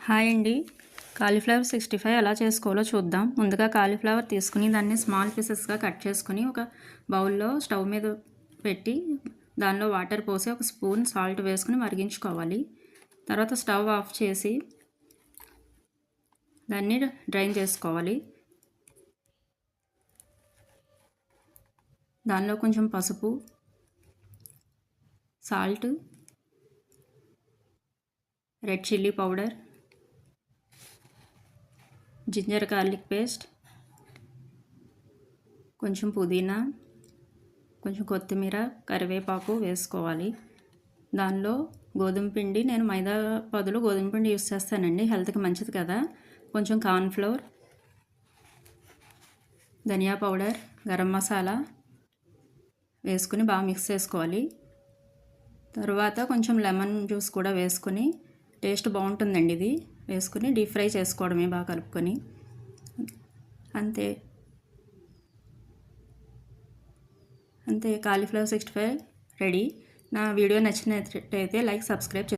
Hi అండి. Cauliflower 65 ఎలా చేసుకోవాలో చూద్దాం. ముందుగా కాలీఫ్లవర్ తీసుకుని దాన్ని స్మాల్ పీసెస్గా కట్ చేసుకుని ఒక బౌల్లో స్టవ్ మీద పెట్టి దానిలో వాటర్ పోసి ఒక స్పూన్ సాల్ట్ వేసుకుని మరిగించుకోవాలి. తర్వాత స్టవ్ ఆఫ్ చేసి దాన్ని డ్రైన్ చేసుకోవాలి. దానిలో కొంచెం పసుపు, salt, red chilli powder, ginger garlic paste, కొంచెం పుదీనా, కొంచెం కొత్తిమీర, కరివేపాకు వేసుకోవాలి. దానిలో గోధుమ పిండి, నేను మైదా బదులు గోధుమ పిండి యూస్ చేస్తానండి, హెల్త్కి మంచిది కదా. కొంచెం కార్న్ఫ్లోర్, ధనియా పౌడర్, గరం మసాలా వేసుకుని బాగా మిక్స్ చేసుకోవాలి. తర్వాత కొంచెం లెమన్ జ్యూస్ కూడా వేసుకుని టేస్ట్ బాగుంటుందండి. ఇది వేసుకుని డీప్ ఫ్రై చేసుకోవడమే బాగా కలుపుకొని. అంతే కాలీఫ్లవర్ 65 రెడీ. నా వీడియో నచ్చినట్లయితే లైక్, సబ్స్క్రైబ్